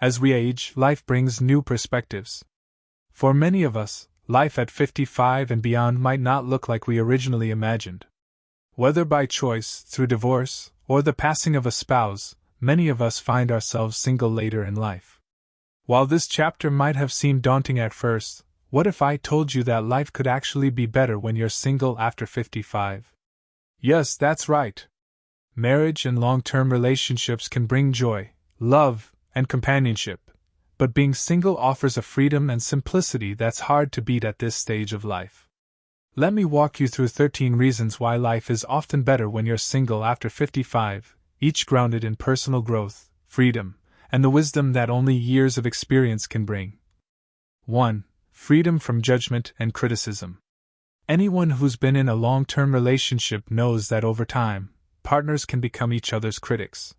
As we age, life brings new perspectives. For many of us, life at 55 and beyond might not look like we originally imagined. Whether by choice, through divorce, or the passing of a spouse, many of us find ourselves single later in life. While this chapter might have seemed daunting at first, what if I told you that life could actually be better when you're single after 55? Yes, that's right. Marriage and long-term relationships can bring joy, love, and companionship, but being single offers a freedom and simplicity that's hard to beat at this stage of life. Let me walk you through 13 reasons why life is often better when you're single after 55, each grounded in personal growth, freedom, and the wisdom that only years of experience can bring. 1. Freedom from judgment and criticism. Anyone who's been in a long-term relationship knows that over time, partners can become each other's critics.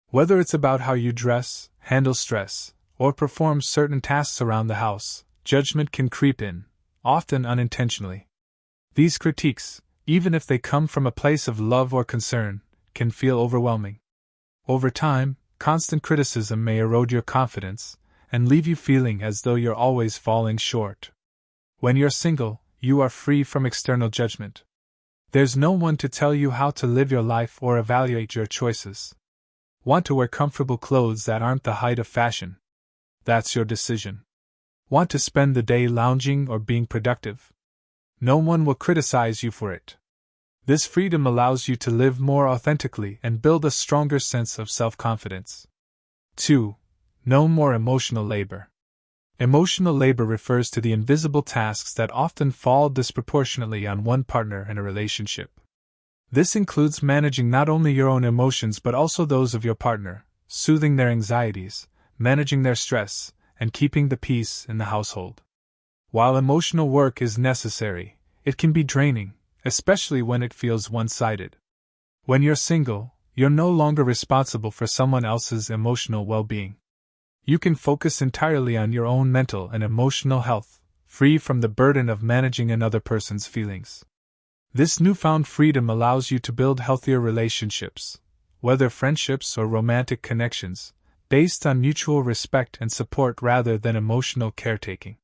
Whether it's about how you dress, handle stress, or perform certain tasks around the house, judgment can creep in, often unintentionally. These critiques, even if they come from a place of love or concern, can feel overwhelming. Over time, constant criticism may erode your confidence and leave you feeling as though you're always falling short. When you're single, you are free from external judgment. There's no one to tell you how to live your life or evaluate your choices. Want to wear comfortable clothes that aren't the height of fashion? That's your decision. Want to spend the day lounging or being productive? No one will criticize you for it. This freedom allows you to live more authentically and build a stronger sense of self-confidence. 2. No more emotional labor. Emotional labor refers to the invisible tasks that often fall disproportionately on one partner in a relationship. This includes managing not only your own emotions but also those of your partner, soothing their anxieties, managing their stress, and keeping the peace in the household. While emotional work is necessary, it can be draining, especially when it feels one-sided. When you're single, you're no longer responsible for someone else's emotional well-being. You can focus entirely on your own mental and emotional health, free from the burden of managing another person's feelings. This newfound freedom allows you to build healthier relationships, whether friendships or romantic connections, based on mutual respect and support rather than emotional caretaking.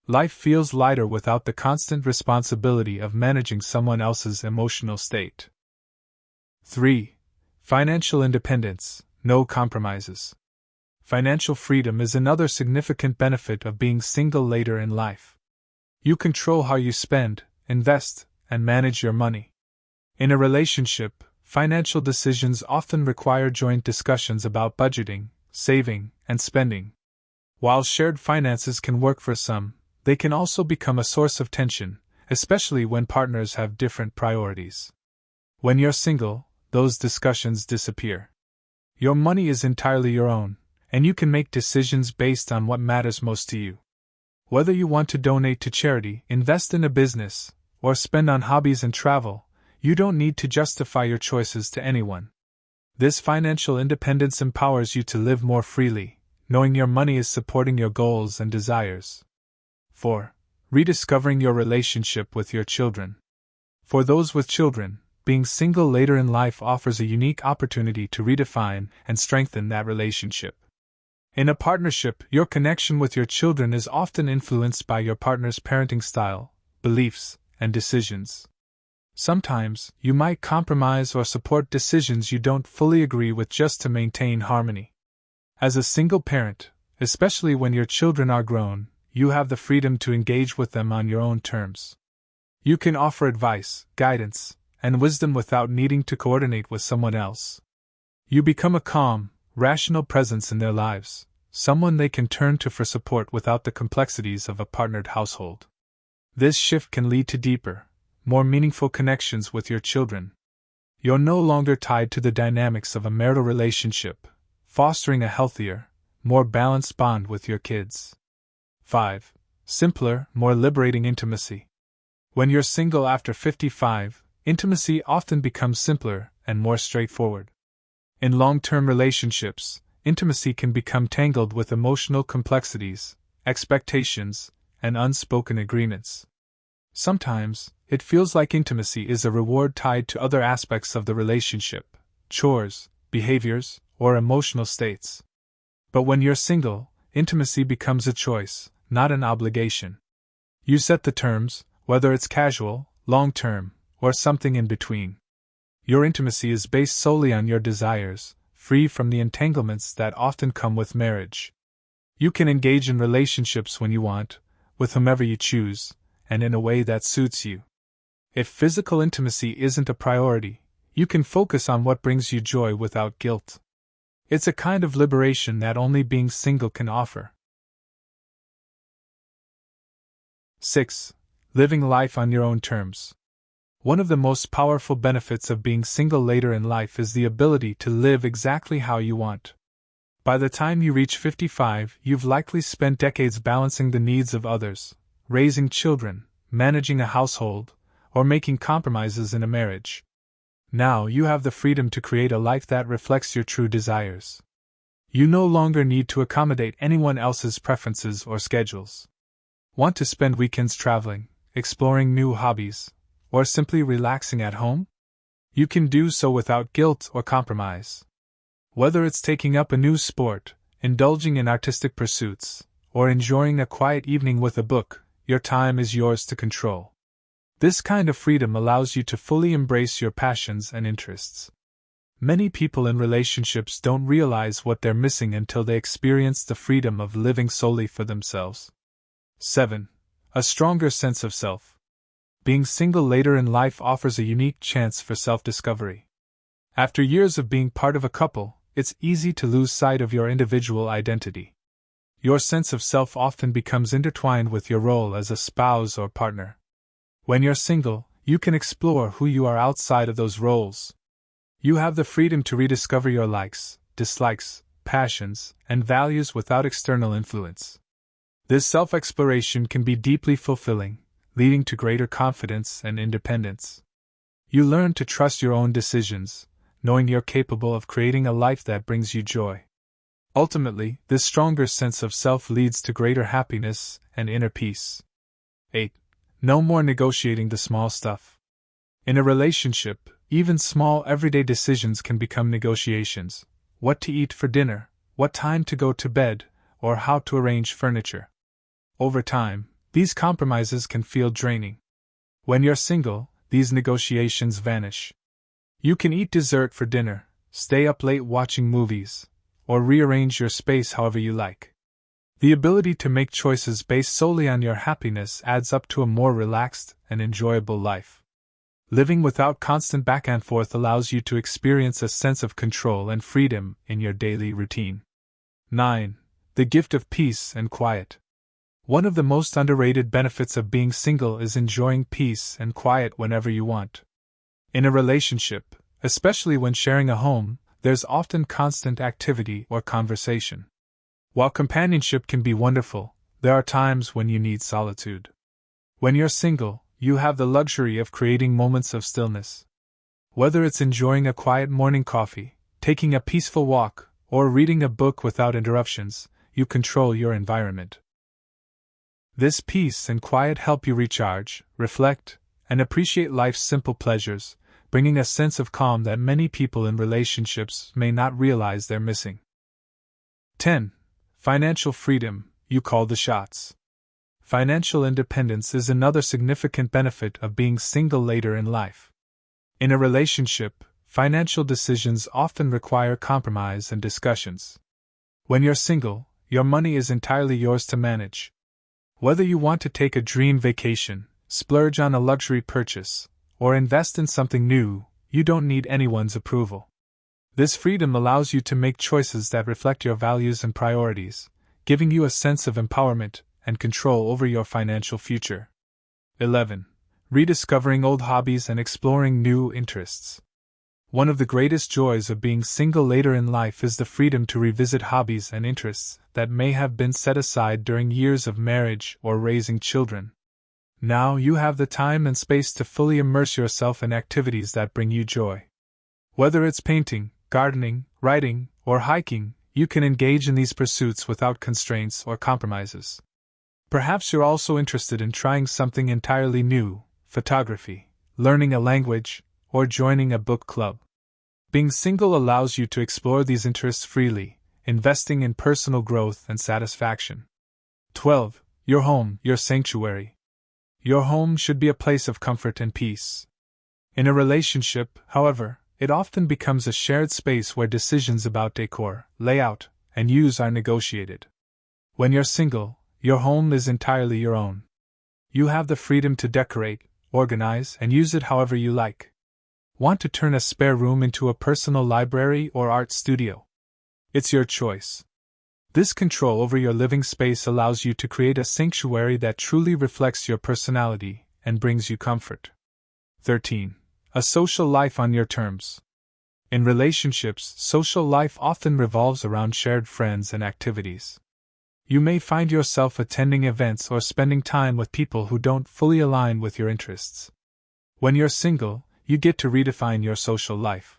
Life feels lighter without the constant responsibility of managing someone else's emotional state. 3. Financial independence, no compromises. Financial freedom is another significant benefit of being single later in life. You control how you spend, invest, and manage your money. In a relationship, financial decisions often require joint discussions about budgeting, saving, and spending. While shared finances can work for some, they can also become a source of tension, especially when partners have different priorities. When you're single, those discussions disappear. Your money is entirely your own, and you can make decisions based on what matters most to you. Whether you want to donate to charity, invest in a business, or spend on hobbies and travel, you don't need to justify your choices to anyone. This financial independence empowers you to live more freely, knowing your money is supporting your goals and desires. 4. Rediscovering your relationship with your children. For those with children, being single later in life offers a unique opportunity to redefine and strengthen that relationship. In a partnership, your connection with your children is often influenced by your partner's parenting style, beliefs, and decisions. Sometimes, you might compromise or support decisions you don't fully agree with just to maintain harmony. As a single parent, especially when your children are grown, you have the freedom to engage with them on your own terms. You can offer advice, guidance, and wisdom without needing to coordinate with someone else. You become a calm, rational presence in their lives, someone they can turn to for support without the complexities of a partnered household. This shift can lead to deeper, more meaningful connections with your children. You're no longer tied to the dynamics of a marital relationship, fostering a healthier, more balanced bond with your kids. 5. Simpler, more liberating intimacy. When you're single after 55, intimacy often becomes simpler and more straightforward. In long-term relationships, intimacy can become tangled with emotional complexities, expectations, and unspoken agreements. Sometimes, it feels like intimacy is a reward tied to other aspects of the relationship, chores, behaviors, or emotional states. But when you're single, intimacy becomes a choice, not an obligation. You set the terms, whether it's casual, long-term, or something in between. Your intimacy is based solely on your desires, free from the entanglements that often come with marriage. You can engage in relationships when you want, with whomever you choose, and in a way that suits you. If physical intimacy isn't a priority, you can focus on what brings you joy without guilt. It's a kind of liberation that only being single can offer. 6. Living life on your own terms. One of the most powerful benefits of being single later in life is the ability to live exactly how you want. By the time you reach 55, you've likely spent decades balancing the needs of others, raising children, managing a household, or making compromises in a marriage. Now you have the freedom to create a life that reflects your true desires. You no longer need to accommodate anyone else's preferences or schedules. Want to spend weekends traveling, exploring new hobbies, or simply relaxing at home? You can do so without guilt or compromise. Whether it's taking up a new sport, indulging in artistic pursuits, or enjoying a quiet evening with a book, your time is yours to control. This kind of freedom allows you to fully embrace your passions and interests. Many people in relationships don't realize what they're missing until they experience the freedom of living solely for themselves. 7. A stronger sense of self. Being single later in life offers a unique chance for self-discovery. After years of being part of a couple, it's easy to lose sight of your individual identity. Your sense of self often becomes intertwined with your role as a spouse or partner. When you're single, you can explore who you are outside of those roles. You have the freedom to rediscover your likes, dislikes, passions, and values without external influence. This self-exploration can be deeply fulfilling, leading to greater confidence and independence. You learn to trust your own decisions, knowing you're capable of creating a life that brings you joy. Ultimately, this stronger sense of self leads to greater happiness and inner peace. 8. No more negotiating the small stuff. In a relationship, even small everyday decisions can become negotiations: what to eat for dinner, what time to go to bed, or how to arrange furniture. Over time, these compromises can feel draining. When you're single, these negotiations vanish. You can eat dessert for dinner, stay up late watching movies, or rearrange your space however you like. The ability to make choices based solely on your happiness adds up to a more relaxed and enjoyable life. Living without constant back and forth allows you to experience a sense of control and freedom in your daily routine. 9. The gift of peace and quiet. One of the most underrated benefits of being single is enjoying peace and quiet whenever you want. In a relationship, especially when sharing a home, there's often constant activity or conversation. While companionship can be wonderful, there are times when you need solitude. When you're single, you have the luxury of creating moments of stillness. Whether it's enjoying a quiet morning coffee, taking a peaceful walk, or reading a book without interruptions, you control your environment. This peace and quiet help you recharge, reflect, and appreciate life's simple pleasures, bringing a sense of calm that many people in relationships may not realize they're missing. 10. Financial freedom, you call the shots. Financial independence is another significant benefit of being single later in life. In a relationship, financial decisions often require compromise and discussions. When you're single, your money is entirely yours to manage. Whether you want to take a dream vacation, splurge on a luxury purchase, or invest in something new, you don't need anyone's approval. This freedom allows you to make choices that reflect your values and priorities, giving you a sense of empowerment and control over your financial future. 11. Rediscovering old hobbies and exploring new interests. One of the greatest joys of being single later in life is the freedom to revisit hobbies and interests that may have been set aside during years of marriage or raising children. Now you have the time and space to fully immerse yourself in activities that bring you joy. Whether it's painting, gardening, writing, or hiking, you can engage in these pursuits without constraints or compromises. Perhaps you're also interested in trying something entirely new: photography, learning a language, or joining a book club. Being single allows you to explore these interests freely, investing in personal growth and satisfaction. 12. Your home, your sanctuary. Your home should be a place of comfort and peace. In a relationship, however, it often becomes a shared space where decisions about decor, layout, and use are negotiated. When you're single, your home is entirely your own. You have the freedom to decorate, organize, and use it however you like. Want to turn a spare room into a personal library or art studio? It's your choice. This control over your living space allows you to create a sanctuary that truly reflects your personality and brings you comfort. 13. A social life on your terms. In relationships, social life often revolves around shared friends and activities. You may find yourself attending events or spending time with people who don't fully align with your interests. When you're single, you get to redefine your social life.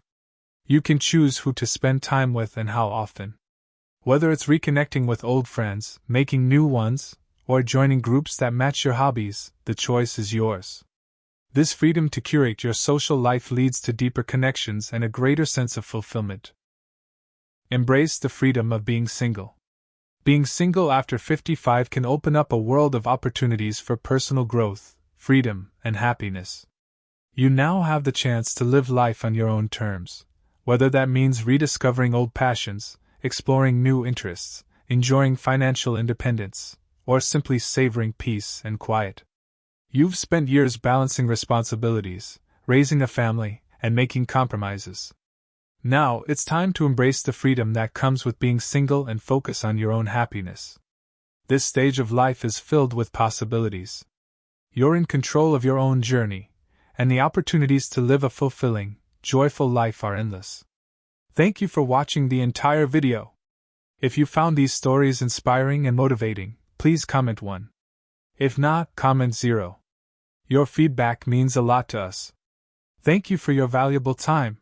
You can choose who to spend time with and how often. Whether it's reconnecting with old friends, making new ones, or joining groups that match your hobbies, the choice is yours. This freedom to curate your social life leads to deeper connections and a greater sense of fulfillment. Embrace the freedom of being single. Being single after 55 can open up a world of opportunities for personal growth, freedom, and happiness. You now have the chance to live life on your own terms, whether that means rediscovering old passions, exploring new interests, enjoying financial independence, or simply savoring peace and quiet. You've spent years balancing responsibilities, raising a family, and making compromises. Now it's time to embrace the freedom that comes with being single and focus on your own happiness. This stage of life is filled with possibilities. You're in control of your own journey, and the opportunities to live a fulfilling, joyful life are endless. Thank you for watching the entire video. If you found these stories inspiring and motivating, please comment 1. If not, comment 0. Your feedback means a lot to us. Thank you for your valuable time.